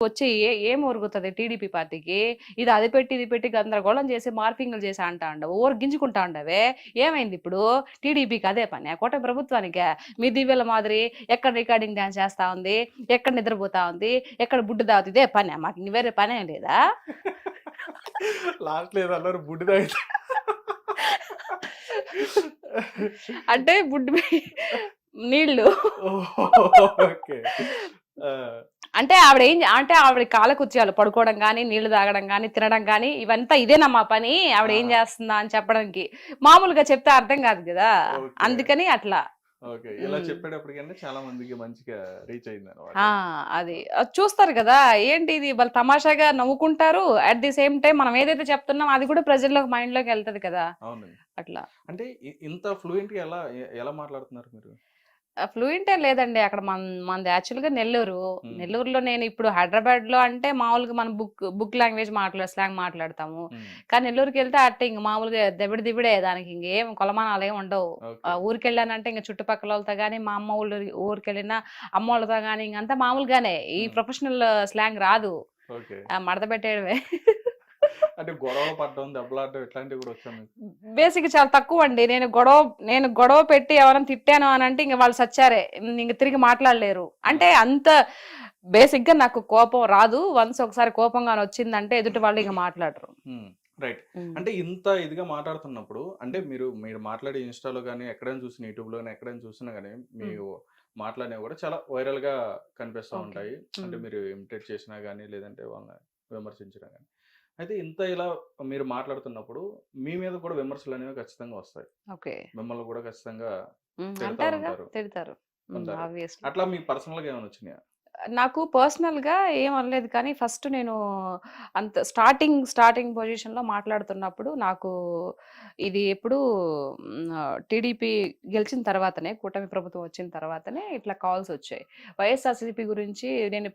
వచ్చి ఏం ఒరుగుతుంది టీడీపీ పార్టీకి? అది పెట్టి ఇది పెట్టి గందరగోళం చేసి మార్పింగ్లు చేసి అంటాండవు, ఊరు గింజుకుంటా ఉండవే. ఏమైంది ఇప్పుడు? టీడీపీకి అదే పని, కూటమి ప్రభుత్వానికే. మీ దివ్యల మాదిరి ఎక్కడ రికార్డింగ్ డాన్స్ చేస్తా ఉంది, ఎక్కడ నిద్రపోతా ఉంది, ఎక్కడ బుడ్డు తాగుతుంది, ఇదే పని. మాకు వేరే పని ఏం లేదా? లాస్ట్ లేదు అన్నారు బుడ్డి తాగితే. అంటే బుడ్డు నీళ్లు. ఓకే. అంటే ఆవిడ కాళ్ళ కుర్చీలు పడుకోవడం కానీ, నీళ్లు తాగడం కానీ, తినడం కానీ, ఇవంతా ఇదేనమ్మా పని. ఆవిడ ఏం చేస్తుందా అని చెప్పడానికి మామూలుగా చెప్తే అర్థం కాదు కదా, అందుకని అట్లా. ఓకే, ఇలా చెప్పేటప్పటికన్నా చాలా మందికి మంచిగా రీచ్ అయింది అనమాట. అది చూస్తారు కదా, ఏంటి ఇది వాళ్ళు తమాషాగా నవ్వుకుంటారు. అట్ ది సేమ్ టైం మనం ఏదైతే చెప్తున్నాం అది కూడా ప్రజల్లోకి మైండ్ లోకి వెళ్తది కదా. అవునండి. అట్లా. అంటే ఇంత ఫ్లూయెంట్ గా ఎలా మాట్లాడుతున్నారు మీరు? ఫ్లూయెంట్ ఏం లేదండి. అక్కడ మనది యాక్చువల్ గా నెల్లూరులో నేను ఇప్పుడు హైదరాబాద్ లో అంటే మామూలుగా మనం బుక్ లాంగ్వేజ్ స్లాంగ్ మాట్లాడతాము. కానీ నెల్లూరుకి వెళ్తే అట్టే ఇంక మామూలుగా దివిడే, దానికి ఇంకేం కొలమానాలు ఏమి ఉండవు. ఊరికి వెళ్ళానంటే ఇంక చుట్టుపక్కల వాళ్ళతో గానీ, మా అమ్మ ఊరికి వెళ్ళినా అమ్మ వాళ్ళతో గానీ ఇంకంతా మామూలుగానే. ఈ ప్రొఫెషనల్ స్లాంగ్ రాదు, మడత పెట్టేయడమే. అంటే గొడవ పడడం, దెబ్బలాడడం ఇట్లాంటివి కూడా వచ్చాను. బేసిక్ చాలా తక్కువ అండి. నేను గొడవ పెట్టి ఎవరైనా తిట్టాను అని అంటే ఇంక వాళ్ళు సచ్చారే, ఇంక తిరిగి మాట్లాడలేరు. అంటే అంత బేసిక్ గా నాకు కోపం రాదు. వన్స్ ఒకసారి కోపంగా వచ్చిందంటే ఎదుటి వాళ్ళు ఇంక మాట్లాడరు. రైట్. అంటే ఇంత ఇదిగా మాట్లాడుతున్నప్పుడు అంటే మీరు మాట్లాడే ఇన్స్టాలో కానీ, ఎక్కడైనా చూసిన యూట్యూబ్ లో ఎక్కడైనా చూసినా కానీ మీరు మాట్లాడినవి కూడా చాలా వైరల్ గా కనిపిస్తూ ఉంటాయి. అంటే మీరు ఇమిటేట్ చేసినా కానీ, లేదంటే వాళ్ళని విమర్శించినా కానీ. అయితే ఇంత ఇలా మీరు మాట్లాడుతున్నప్పుడు మీ మీద కూడా విమర్శలు అనేవి ఖచ్చితంగా వస్తాయి. మిమ్మల్ని కూడా ఖచ్చితంగా తిడతారు. అట్లా మీకు పర్సనల్ గా ఏమైనా వచ్చినాయా? నాకు పర్సనల్ గా ఏం అనలేదు, కానీ ఫస్ట్ నేను అంత స్టార్టింగ్ పొజిషన్ లో మాట్లాడుతున్నప్పుడు నాకు ఇది ఎప్పుడు టీడీపీ గెలిచిన తర్వాతనే, కూటమి ప్రభుత్వం వచ్చిన తర్వాతనే ఇట్లా కాల్స్ వచ్చాయి. వైఎస్ఆర్సీపీ గురించి నేను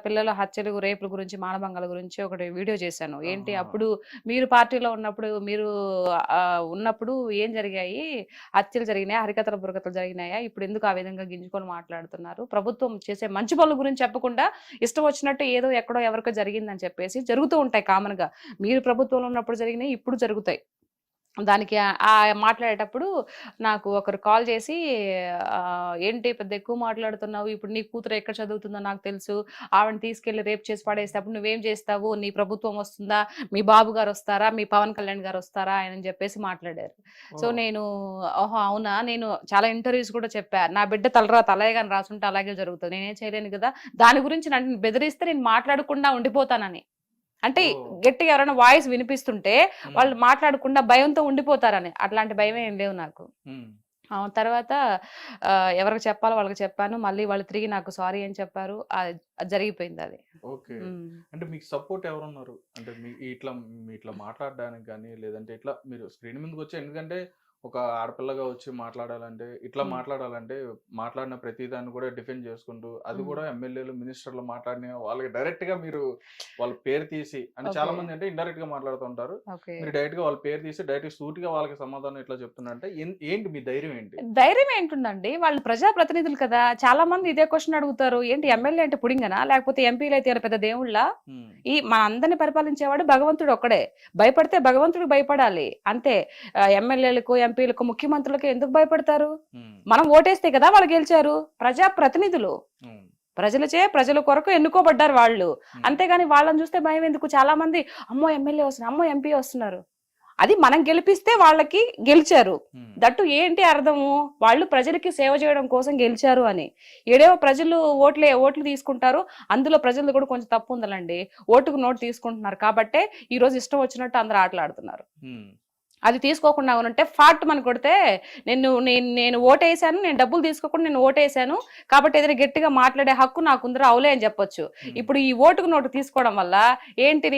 పిల్లల హత్యలు, రేపుల గురించి, మానభంగాల గురించి ఒకటి వీడియో చేశాను. ఏంటి అప్పుడు మీరు పార్టీలో ఉన్నప్పుడు ఏం జరిగాయి, హత్యలు జరిగినాయా, హరికథల బుర్రకథలు జరిగినాయా, ఇప్పుడు ఎందుకు ఆ విధంగా గింజుకొని మాట్లాడుతున్నారు, ప్రభుత్వం చేసే మంచి పనుల గురించి చెప్పకుండా ఇష్టం వచ్చినట్టు ఏదో ఎక్కడో ఎవరికో జరిగిందని చెప్పేసి. జరుగుతూ ఉంటాయి కామన్ గా, మీరు ప్రభుత్వంలో ఉన్నప్పుడు జరిగినాయి, ఇప్పుడు జరుగుతాయి. దానికి మాట్లాడేటప్పుడు నాకు ఒకరు కాల్ చేసి, ఏంటి పెద్ద ఎక్కువ మాట్లాడుతున్నావు, ఇప్పుడు నీ కూతురు ఎక్కడ చదువుతుందో నాకు తెలుసు, ఆవిడని తీసుకెళ్లి రేపు చేసి పడేసేటప్పుడు నువ్వేం చేస్తావు, నీ ప్రభుత్వం వస్తుందా, మీ బాబు గారు వస్తారా, మీ పవన్ కళ్యాణ్ గారు వస్తారా అని చెప్పేసి మాట్లాడారు. సో నేను ఓహో అవునా, నేను చాలా ఇంటర్వ్యూస్ కూడా చెప్పా, నా బిడ్డ తలే కానీ రాసుంటే అలాగే జరుగుతుంది, నేనేం చేయలేను కదా, దాని గురించి నన్ను బెదిరిస్తే నేను మాట్లాడకుండా ఉండిపోతానని. అంటే గట్టిగా ఎవరైనా వాయిస్ వినిపిస్తుంటే వాళ్ళు మాట్లాడకుండా భయంతో ఉండిపోతారని. అట్లాంటి భయం ఏం లేవు నాకు. తర్వాత ఎవరికి చెప్పాలో వాళ్ళకి చెప్పాను. మళ్ళీ వాళ్ళు తిరిగి నాకు సారీ అని చెప్పారు. జరిగిపోయింది అది. ఓకే. అంటే మీకు సపోర్ట్ ఎవరున్నారు? అంటే ఇట్లా మాట్లాడడానికి కానీ, లేదంటే ఇట్లా మీరు స్క్రీన్ మీదకి వచ్చి, ఎందుకంటే ఒక ఆడపిల్లగా వచ్చి మాట్లాడాలంటే, ఇట్లా మాట్లాడాలంటే మాట్లాడిన ప్రతిదాన్ని కూడా డిఫెండ్ చేసుకుంటూ, అది కూడా ఎమ్మెల్యేలు, మినిస్టర్లు మాట్లాడిన వాళ్ళకి డైరెక్ట్ గా మీరు వాళ్ళ పేరు తీసి, అంటే చాలా మంది అంటే ఇండైరెక్ట్ గా మాట్లాడుతుంటారు, మీరు డైరెక్ట్ గా వాళ్ళ పేరు తీసి డైరెక్ట్ సూట్ గా వాళ్ళకి సమాధానం ఇట్లా చెప్తున్నారంటే ఏంటి మీ ధైర్యం ఏంటి? ధైర్యం ఏంటుందండి, వాళ్ళు ప్రజాప్రతినిధులు కదా. చాలా మంది ఇదే క్వశ్చన్ అడుగుతారు, ఏంటి ఎమ్మెల్యే అంటే పుడింగనా, లేకపోతే ఎంపీలు అయితే పెద్ద దేవుళ్ళ? మన అందరిని పరిపాలించేవాడు భగవంతుడు ఒక్కడే. భయపడితే భగవంతుడికి భయపడాలి అంతే. ఎమ్మెల్యేలకు, ఎంపీలకు, ముఖ్యమంత్రులకు ఎందుకు భయపడతారు? మనం ఓటేస్తే కదా వాళ్ళు గెలిచారు. ప్రజాప్రతినిధులు, ప్రజల కొరకు ఎన్నుకోబడ్డారు వాళ్ళు. అంతేగాని వాళ్ళని చూస్తే భయం ఎందుకు? చాలా మంది అమ్మో ఎమ్మెల్యే వస్తున్నారు, అమ్మో ఎంపీ వస్తున్నారు. అది మనం గెలిపిస్తే వాళ్ళకి గెలిచారు. దట్టు ఏంటి అర్థము? వాళ్ళు ప్రజలకి సేవ చేయడం కోసం గెలిచారు అని. ఏడేవో ప్రజలు ఓట్లు తీసుకుంటారు, అందులో ప్రజలు కూడా కొంచెం తప్పు ఉందండి. ఓటుకు నోటు తీసుకుంటున్నారు కాబట్టే ఈ రోజు ఇష్టం వచ్చినట్టు అందరూ ఆటలాడుతున్నారు. అది తీసుకోకుండా ఉంటే ఫాట్ మన కొడితే, నేను ఓటేసాను, నేను డబ్బులు తీసుకోకుండా నేను ఓటేసాను కాబట్టి ఏదైనా గట్టిగా మాట్లాడే హక్కు నాకుందరూ అవులే అని చెప్పొచ్చు. ఇప్పుడు ఈ ఓటుకు నోటు తీసుకోవడం వల్ల ఏంటి,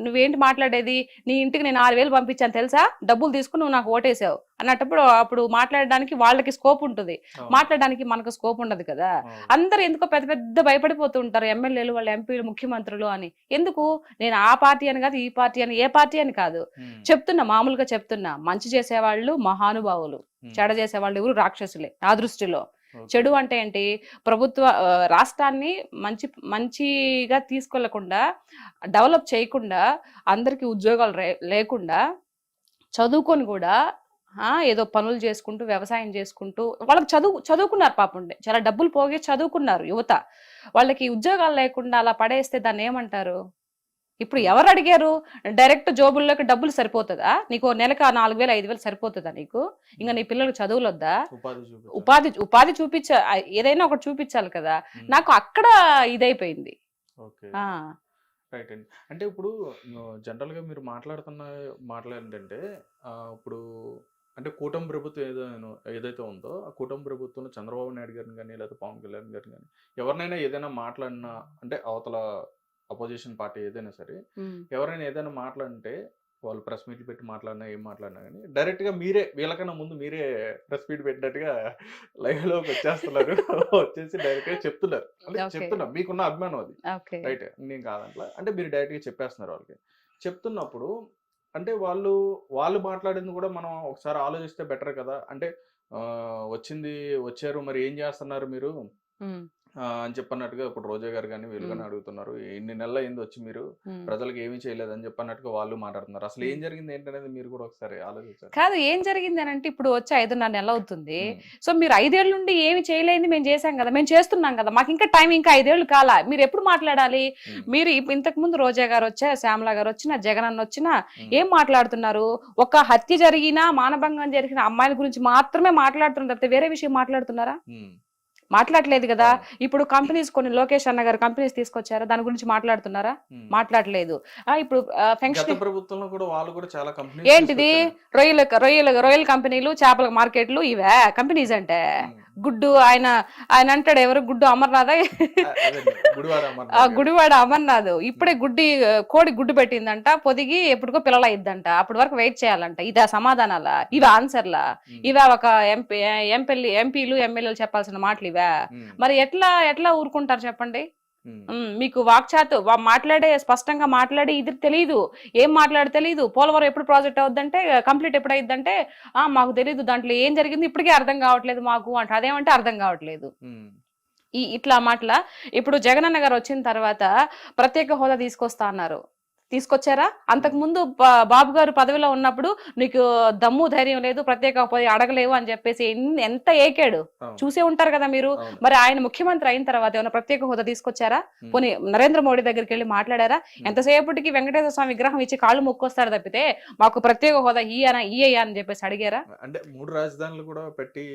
నువ్వేంటి మాట్లాడేది, నీ ఇంటికి నేను 6,000 పంపించాను తెలుసా, డబ్బులు తీసుకుని నువ్వు నాకు ఓటేసావు అన్నప్పుడు అప్పుడు మాట్లాడడానికి వాళ్ళకి స్కోప్ ఉంటుంది, మాట్లాడడానికి మనకు స్కోప్ ఉండదు కదా. అందరూ ఎందుకో పెద్ద భయపడిపోతూ ఉంటారు, ఎమ్మెల్యేలు, వాళ్ళ ఎంపీలు, ముఖ్యమంత్రులు అని. ఎందుకు? నేను ఆ పార్టీ అని కాదు, ఈ పార్టీ అని, ఏ పార్టీ అని కాదు చెప్తున్నా, మామూలుగా చెప్తున్నా. మంచి చేసేవాళ్ళు మహానుభావులు, చెడ చేసేవాళ్ళు ఎవరు రాక్షసులే నా దృష్టిలో. ఓకే. చెడు అంటే ఏంటి? రాష్ట్రాన్ని మంచిగా తీసుకెళ్లకుండా, డెవలప్ చేయకుండా, అందరికి ఉద్యోగాలు లేకుండా, చదువుకొని కూడా ఏదో పనులు చేసుకుంటూ, వ్యవసాయం చేసుకుంటూ, వాళ్ళకి చదువుకున్నారు పాపం. చాలా డబ్బులు పోగే చదువుకున్నారు యువత. వాళ్ళకి ఉద్యోగాలు లేకుండా అలా పడేస్తే దాన్ని ఏమంటారు? ఇప్పుడు ఎవరు అడిగారు? డైరెక్ట్ జోబుల్లోకి డబ్బులు సరిపోతుందా? నీకు నెలకు 4,000 5,000 సరిపోతుందా నీకు? ఇంకా నీ పిల్లలకు చదువులు వద్దా? ఉపాధి ఏదైనా ఒకటి చూపించాలి కదా. నాకు అక్కడ ఇదైపోయింది. రైట్ అండి. అంటే ఇప్పుడు జనరల్గా మీరు మాట్లాడేంటంటే ఇప్పుడు అంటే కూటమి ప్రభుత్వం ఏదైతే ఉందో ఆ కూటమి ప్రభుత్వంలో చంద్రబాబు నాయుడు గారిని కానీ లేదా పవన్ కళ్యాణ్ గారిని కానీ ఎవరినైనా ఏదైనా మాట్లాడినా అంటే అవతల అపోజిషన్ పార్టీ ఏదైనా సరే ఎవరైనా ఏదైనా మాట్లాడితే వాళ్ళు ప్రెస్ మీట్లు పెట్టి మాట్లాడినా ఏం మాట్లాడినా కానీ డైరెక్ట్గా మీరే వీళ్ళకన్నా ముందు మీరే ప్రెస్ మీట్ పెట్టినట్టుగా లైవ్లోకి వచ్చేస్తున్నారు. వచ్చేసి డైరెక్ట్గా చెప్తున్నారు. అంటే చెప్తున్నా మీకున్న అభిమానం అది రైట్. నేను కాదంట్లా అంటే మీరు డైరెక్ట్గా చెప్పేస్తున్నారు వాళ్ళకి. చెప్తున్నప్పుడు అంటే వాళ్ళు మాట్లాడింది కూడా మనం ఒకసారి ఆలోచిస్తే బెటర్ కదా. అంటే వచ్చారు మరి ఏం చేస్తున్నారు మీరు అని చెప్పన్నట్టుగా ఇప్పుడు రోజా గారు కానీ వీళ్ళు కానీ అడుగుతున్నారు. ఇన్ని నెలలు అయింది వచ్చి మీరు ప్రజలకు ఏమీ చేయలేదని చెప్పన్నట్టుగా వాళ్ళు మాట్లాడుతున్నారు. అసలు ఏం జరిగింది ఏంటనేది మీరు కూడా ఒకసారి ఆలోచించారు. కాదు, ఏం జరిగింది అని అంటే ఇప్పుడు వచ్చి 5.5 నెలలు అవుతుంది. సో మీరు 5 ఏళ్ళ నుండి ఏమి చేయలేని మేము చేసాం కదా, మేము చేస్తున్నాం కదా, మాకు ఇంకా టైం ఇంకా 5 ఏళ్ళు కాలా. మీరు ఎప్పుడు మాట్లాడాలి? మీరు ఇంతకు ముందు రోజా గారు వచ్చా, శ్యామల గారు వచ్చినా, జగన్ అన్న వచ్చినా ఏం మాట్లాడుతున్నారు? ఒక హత్య జరిగినా, మానభంగం జరిగిన అమ్మాయిల గురించి మాత్రమే మాట్లాడుతున్నారు తప్పితే వేరే విషయం మాట్లాడుతున్నారా? మాట్లాడలేదు కదా. ఇప్పుడు కంపెనీస్ కొన్ని లోకేష్ అన్న గారు కంపెనీస్ తీసుకొచ్చారా, దాని గురించి మాట్లాడుతున్నారా? మాట్లాడలేదు. ఇప్పుడు ఫంక్షన్ ప్రభుత్వంలో కూడా వాళ్ళు కూడా చాలా కంపెనీస్ ఏంటిది రొయ్యల కంపెనీలు, చేపల మార్కెట్లు, ఇవే కంపెనీస్ అంటే? గుడ్డు ఆయన అంటాడు, ఎవరు గుడ్డు అమర్నాథ్, గుడివాడ అమర్నాథ్ ఇప్పుడే కోడి గుడ్డు పెట్టిందంట, పొదిగి ఎప్పుడుకో పిల్లలు అయిద్దంట, అప్పటి వరకు వెయిట్ చేయాలంట. ఇదా సమాధానాలా? ఇవే ఆన్సర్లా? ఇవే ఒక ఎంపీలు ఎమ్మెల్యేలు చెప్పాల్సిన మాటలు ఇవే? మరి ఎట్లా ఊరుకుంటారు చెప్పండి? మీకు స్పష్టంగా మాట్లాడి ఇది తెలియదు, ఏం తెలియదు. పోలవరం ఎప్పుడు ప్రాజెక్ట్ అవుద్దంటే, కంప్లీట్ ఎప్పుడు అయిద్దంటే మాకు తెలియదు, దాంట్లో ఏం జరిగింది ఇప్పటికే అర్థం కావట్లేదు మాకు అంటే, అదేమంటే అర్థం కావట్లేదు. ఇట్లా మాటల. ఇప్పుడు జగనన్న గారు వచ్చిన తర్వాత ప్రత్యేక హోదా తీసుకొస్తా అన్నారు, తీసుకొచ్చారా? అంతకు ముందు బాబు గారు పదవిలో ఉన్నప్పుడు నీకు దమ్ము ధైర్యం లేదు, ప్రత్యేక హోదా అడగలేవు అని చెప్పేసి ఎంత ఏకాడు చూసే ఉంటారు కదా మీరు. మరి ఆయన ముఖ్యమంత్రి అయిన తర్వాత ఏమైనా ప్రత్యేక హోదా తీసుకొచ్చారా? పోనీ నరేంద్ర మోడీ దగ్గరికి వెళ్ళి మాట్లాడారా? ఎంతసేపటికి వెంకటేశ్వర స్వామి విగ్రహం ఇచ్చి కాళ్ళు మొక్కొస్తాడు తప్పితే మాకు ప్రత్యేక హోదా ఇయ్యా అని చెప్పేసి అడిగారా? అంటే 3 రాజధానులు కూడా పెట్టి,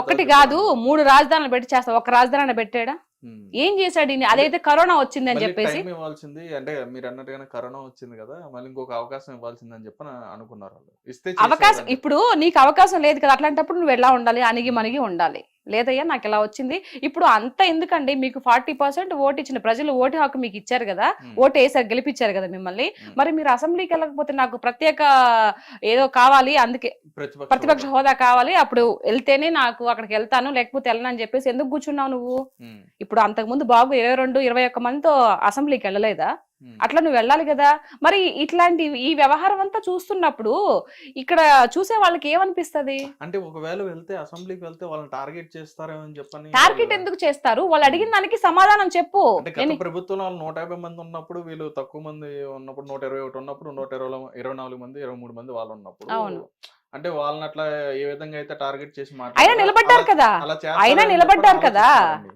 ఒకటి కాదు 3 రాజధానులు పెట్టి చేస్తా, ఒక రాజధాని పెట్టాడా? ఏం చేశాడు? అదైతే కరోనా వచ్చింది అని చెప్పేసి ఇవ్వాల్సింది. అంటే మీరు అన్నట్టుగానే కరోనా వచ్చింది కదా, మళ్ళీ ఇంకొక అవకాశం ఇవ్వాల్సింది అని చెప్పి అనుకున్నారు. అవకాశం ఇప్పుడు నీకు అవకాశం లేదు కదా, అట్లాంటప్పుడు నువ్వు ఎలా ఉండాలి? అణిగి మణిగి ఉండాలి. లేదయ్యా నాకు ఇలా వచ్చింది. ఇప్పుడు అంత ఎందుకండి? మీకు 40% ఓటు ఇచ్చిన ప్రజలు ఓటు హక్కు మీకు ఇచ్చారు కదా, ఓటు వేసారు, గెలిపించారు కదా మిమ్మల్ని. మరి మీరు అసెంబ్లీకి వెళ్ళకపోతే నాకు ప్రత్యేక ఏదో కావాలి, అందుకే ప్రతిపక్ష హోదా కావాలి, అప్పుడు వెళ్తేనే నాకు అక్కడికి వెళ్తాను, లేకపోతే వెళ్ళను అని చెప్పేసి ఎందుకు కూర్చున్నావు నువ్వు? ఇప్పుడు అంతకు ముందు బాబు 22-21 మందితో అసెంబ్లీకి వెళ్ళలేదా? అట్లా నువ్వు వెళ్ళాలి కదా. మరి ఇట్లాంటి ఈ వ్యవహారం అంతా చూస్తున్నప్పుడు ఇక్కడ చూసే వాళ్ళకి ఏమనిపిస్తుంది? అంటే ఒకవేళ వెళ్తే అసెంబ్లీకి వెళ్తే వాళ్ళని టార్గెట్ చేస్తారేమో అని చెప్పని. టార్గెట్ ఎందుకు చేస్తారు? వాళ్ళు అడిగిన దానికి సమాధానం చెప్పు. గత ప్రభుత్వంలో 150 మంది ఉన్నప్పుడు, వీళ్ళు తక్కువ మంది ఉన్నప్పుడు, 121 ఉన్నప్పుడు, 124 మంది 23 మంది వాళ్ళు ఉన్నప్పుడు, అంటే వాళ్ళని అట్లా ఏ విధంగా అయితే టార్గెట్ చేసి అయినా నిలబడ్డారు కదా,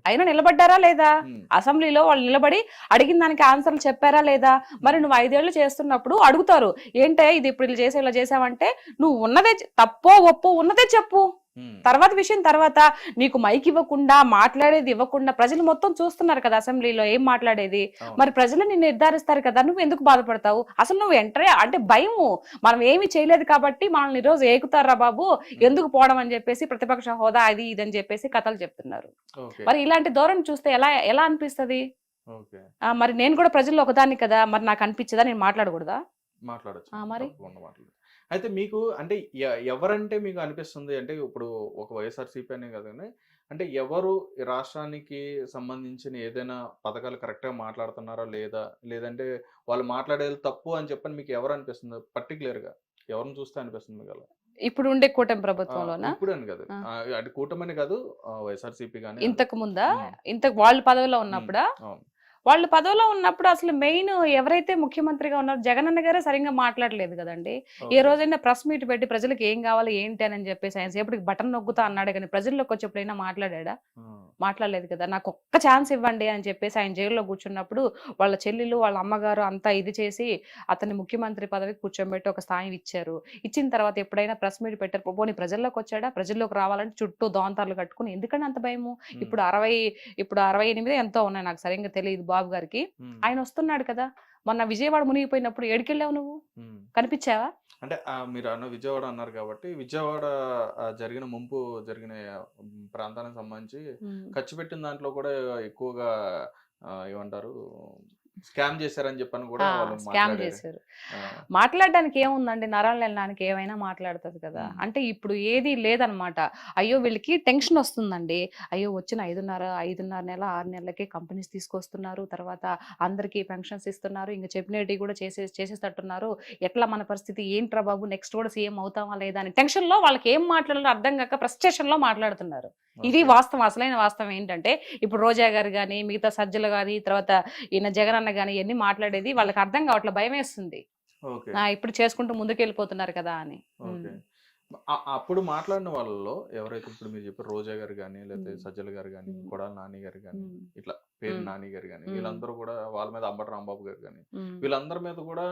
అయినా నిలబడ్డారా లేదా? అసెంబ్లీలో వాళ్ళు నిలబడి అడిగిన దానికి ఆన్సర్లు చెప్పారా లేదా? మరి నువ్వు 5 ఏళ్ళు చేస్తున్నప్పుడు అడుగుతారు, ఏంటే ఇది ఇప్పుడు ఇలా చేసావంటే నువ్వు ఉన్నదే తప్పో ఒప్పో ఉన్నదే చెప్పు. తర్వాత విషయం తర్వాత. నీకు మైక్ ఇవ్వకుండా, మాట్లాడేది ఇవ్వకుండా ప్రజలు మొత్తం చూస్తున్నారు కదా అసెంబ్లీలో ఏం మాట్లాడేది. మరి ప్రజలు నిన్ను నిర్ధారిస్తారు కదా, నువ్వు ఎందుకు బాధపడతావు? అసలు నువ్వు అంటే భయము, మనం ఏమి చేయలేదు కాబట్టి మనల్ని ఈరోజు ఏకుతారా బాబు, ఎందుకు పోవడం అని చెప్పేసి ప్రతిపక్ష హోదా అది ఇదని చెప్పేసి కథలు చెప్తున్నారు. మరి ఇలాంటి ధోరణి చూస్తే ఎలా అనిపిస్తుంది? మరి నేను కూడా ప్రజల్లో ఒకదాన్ని కదా, మరి నాకు అనిపించదా నేను మాట్లాడకూడదా? మాట్లాడచ్చు మరి. అయితే మీకు అంటే ఎవరంటే మీకు అనిపిస్తుంది అంటే, ఇప్పుడు ఒక వైఎస్ఆర్సీపీ అనే కదండి, అంటే ఎవరు రాష్ట్రానికి సంబంధించిన ఏదైనా పథకాలు కరెక్ట్గా మాట్లాడుతున్నారా లేదంటే వాళ్ళు మాట్లాడేది తప్పు అని చెప్పని మీకు ఎవరు అనిపిస్తుంది? పర్టికులర్గా ఎవరిని చూస్తే అనిపిస్తుంది మీకు? ఇప్పుడు ఉండే కూటమి ప్రభుత్వంలోనా? ఇప్పుడని కాదు, అంటే కూటమని కాదు, వైఎస్ఆర్సీపీ కానీ ఇంతకు ముందా? వాళ్ళు పదవిలో ఉన్నప్పుడా? వాళ్ళు పదవిలో ఉన్నప్పుడు అసలు మెయిన్ ఎవరైతే ముఖ్యమంత్రిగా ఉన్నారో జగన్ అన్న గారే సరిగ్గా మాట్లాడలేదు కదండి. ఏ రోజైనా ప్రెస్ మీట్ పెట్టి ప్రజలకు ఏం కావాలి ఏంటి అని చెప్పేసి ఆయన సేపటికి బటన్ నొక్కుతా అన్నాడు, కానీ ప్రజల్లోకి వచ్చి ఎప్పుడైనా మాట్లాడా? మాట్లాడలేదు కదా. నాకు ఒక్క ఛాన్స్ ఇవ్వండి అని చెప్పేసి ఆయన జైల్లో కూర్చున్నప్పుడు వాళ్ళ చెల్లెలు వాళ్ళ అమ్మగారు అంతా ఇది చేసి అతన్ని ముఖ్యమంత్రి పదవికి కూర్చోబెట్టి ఒక స్థాయి ఇచ్చారు. ఇచ్చిన తర్వాత ఎప్పుడైనా ప్రెస్ మీట్ పెట్టారు, పోనీ ప్రజల్లోకి వచ్చాడా? ప్రజల్లోకి రావాలంటే చుట్టూ దోంతార్లు కట్టుకుని ఎందుకని అంత భయము? ఇప్పుడు 68 ఎంతో ఉన్నాయి, నాకు సరిగ్గా తెలియదు బాబు గారికి. ఆయన వస్తున్నాడు కదా. మొన్న విజయవాడ మునిగిపోయినప్పుడు ఏడికెళ్ళావు నువ్వు? కనిపించావా? అంటే మీరు విజయవాడ అన్నారు కాబట్టి, విజయవాడ జరిగిన ముంపు జరిగిన ప్రాంతానికి సంబంధించి ఖర్చు పెట్టిన దాంట్లో కూడా ఎక్కువగా ఏమంటారు, స్కామ్ చేశారని చెప్పని కూడా స్కామ్ చేశారు. మాట్లాడడానికి ఏముందండి, నరాలు వెళ్ళడానికి ఏమైనా మాట్లాడుతుంది కదా. అంటే ఇప్పుడు ఏది లేదనమాట. అయ్యో వీళ్ళకి టెన్షన్ వస్తుందండి, అయ్యో వచ్చిన 5.5 నెల 6 నెలలకే కంపెనీస్ తీసుకొస్తున్నారు, తర్వాత అందరికీ పెన్షన్స్ ఇస్తున్నారు, ఇంకా చెప్పినట్టు కూడా చేసేటట్టున్నారు, ఎట్లా మన పరిస్థితి ఏంట్రా బాబు, నెక్స్ట్ కూడా సీఎం అవుతామా లేదా అని టెన్షన్ లో వాళ్ళకి ఏం మాట్లాడాలో అర్థం కాక ఫ్రస్ట్రేషన్ లో మాట్లాడుతున్నారు. ఇది వాస్తవం. అసలైన వాస్తవం ఏంటంటే ఇప్పుడు రోజా గారు కానీ మిగతా సజ్జలు కానీ తర్వాత ఈయన జగన్ అన్న కానీ ఇవన్నీ మాట్లాడేది వాళ్ళకి అర్థం కావట్లే, భయం వేస్తుంది. ఇప్పుడు చేసుకుంటూ ముందుకు వెళ్ళిపోతున్నారు కదా అని. అప్పుడు మాట్లాడిన వాళ్ళలో ఎవరైతే ఇప్పుడు మీరు చెప్పారు రోజా గారు కానీ, లేకపోతే సజ్జల గారు కానీ, కొడాలి నాని గారు కానీ, ఇట్లా పేరు నాని గారు కానీ, వీళ్ళందరూ కూడా వాళ్ళ మీద అంబటి రాంబాబు గారు కానీ, వీళ్ళందరి మీద కూడా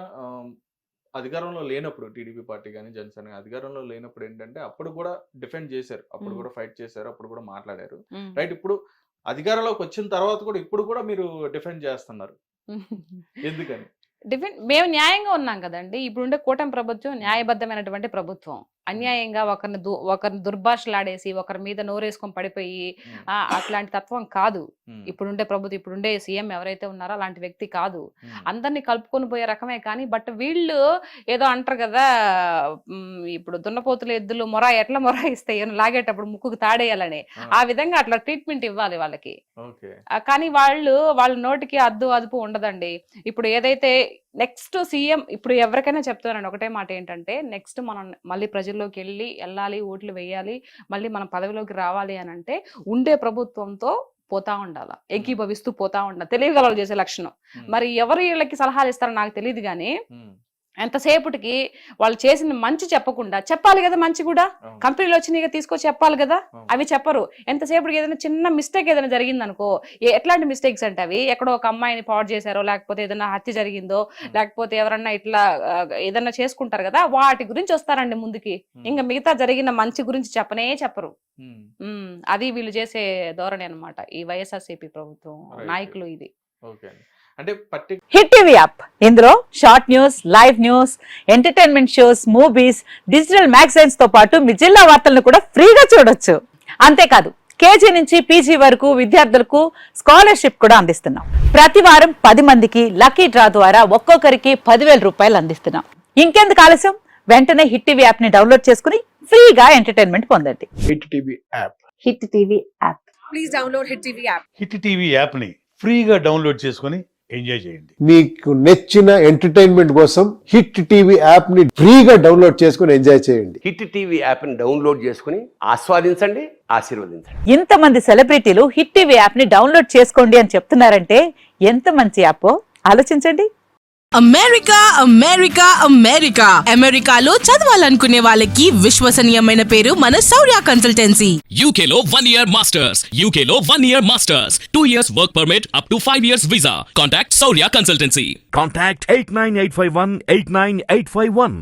అధికారంలో లేనప్పుడు టీడీపీ పార్టీ కానీ జనసేన అధికారంలో లేనప్పుడు ఏంటంటే అప్పుడు కూడా డిఫెండ్ చేశారు, అప్పుడు కూడా ఫైట్ చేశారు, అప్పుడు కూడా మాట్లాడారు. రైట్, ఇప్పుడు అధికారంలోకి వచ్చిన తర్వాత కూడా ఇప్పుడు కూడా మీరు డిఫెండ్ చేస్తున్నారు, ఎందుకని? మేము న్యాయంగా ఉన్నాం కదండి. ఇప్పుడుండే కూటమి ప్రభుత్వం న్యాయబద్ధమైనటువంటి ప్రభుత్వం. అన్యాయంగా ఒకరిని దుర్భాషలాడేసి ఒకరి మీద నోరేసుకొని పడిపోయి అట్లాంటి తత్వం కాదు ఇప్పుడుండే ప్రభుత్వం. ఇప్పుడుండే సీఎం ఎవరైతే ఉన్నారో అలాంటి వ్యక్తి కాదు. అందరినీ కలుపుకొని పోయే రకమే. కానీ బట్ వీళ్ళు ఏదో అంటారు కదా, ఇప్పుడు దున్నపోతులు ఎద్దులు ఎట్లా మొర ఇస్తాయి లాగేటప్పుడు ముక్కుకు తాడేయాలని, ఆ విధంగా అట్లా ట్రీట్మెంట్ ఇవ్వాలి వాళ్ళకి. కానీ వాళ్ళ నోటికి అదుపు ఉండదండి. ఇప్పుడు ఏదైతే నెక్స్ట్ సీఎం, ఇప్పుడు ఎవరికైనా చెప్తానండి ఒకటే మాట ఏంటంటే, నెక్స్ట్ మనం మళ్ళీ ప్రజల్లోకి వెళ్ళాలి, ఓట్లు వేయాలి, మళ్ళీ మనం పదవిలోకి రావాలి అని అంటే ఉండే ప్రభుత్వంతో పోతా ఉండాలి, ఏకీభవిస్తూ పోతా ఉండాలి, తెలియగలవాళ్ళు చేసే లక్షణం. మరి ఎవరు వీళ్ళకి సలహాలు ఇస్తారో నాకు తెలియదు, కానీ ఎంతసేపటికి వాళ్ళు చేసిన మంచి చెప్పకుండా చెప్పాలి కదా, మంచి కూడా కంపెనీలో వచ్చి తీసుకొచ్చి చెప్పాలి కదా, అవి చెప్పరు. ఎంతసేపటికి ఏదైనా చిన్న మిస్టేక్ ఏదైనా జరిగింది అనుకో, ఎట్లాంటి మిస్టేక్స్ అంటే అవి ఎక్కడో ఒక అమ్మాయిని పాడు చేశారో, లేకపోతే ఏదైనా హత్య జరిగిందో, లేకపోతే ఎవరన్నా ఇట్లా ఏదన్నా చేసుకుంటారు కదా, వాటి గురించి వస్తారండి ముందుకి. ఇంకా మిగతా జరిగిన మంచి గురించి చెప్పరు. అది వీళ్ళు చేసే ధోరణి అన్నమాట ఈ వైఎస్ఆర్సీపీ ప్రభుత్వం నాయకులు. ఇది హిట్ టీవీ యాప్, ఇందులో short news, live news, entertainment shows, movies, digital magazines తో పాటు మీ జిల్లా వార్తలను కూడా ఫ్రీగా చూడొచ్చు. అంతేకాదు కేజీ నుంచి పీజీ వరకు విద్యార్థులకు స్కాలర్షిప్ కూడా అందిస్తున్నాం. ప్రతి వారం 10 మందికి లక్కీ డ్రా ద్వారా ఒక్కొక్కరికి 10,000 రూపాయలు అందిస్తున్నాం. ఇంకెందుకు ఆలస్యం, వెంటనే హిట్ టీవీ యాప్ ని డౌన్లోడ్ చేసుకుని ఫ్రీగా ఎంటర్టైన్మెంట్ పొందండి. Hit TV app, hit TV app, please download hit TV app. Hit TV app ని ఫ్రీగా డౌన్లోడ్ చేసుకుని ఎంజాయ్ చేయండి. మీకు నచ్చిన ఎంటర్టైన్మెంట్ కోసం హిట్ టీవీ యాప్ ని ఫ్రీగా డౌన్లోడ్ చేసుకుని ఎంజాయ్ చేయండి. హిట్ టీవీ యాప్ ని డౌన్లోడ్ చేసుకుని ఆస్వాదించండి, ఆశీర్వదించండి. ఇంతమంది సెలబ్రిటీలు హిట్ టీవీ యాప్ ని డౌన్లోడ్ చేసుకోండి అని చెప్తున్నారంటే ఎంత మంచి యాప్ ఆలోచించండి. అమెరికాలో చదవాలనుకునే వాళ్ళకి విశ్వసనీయమైన పేరు మన శౌర్య కన్సల్టెన్సీ. UK లో 1 year masters, UK లో 1 year masters, 2 years work permit up to 5 years visa. Contact Saurya Consultancy. Contact 89851 89851.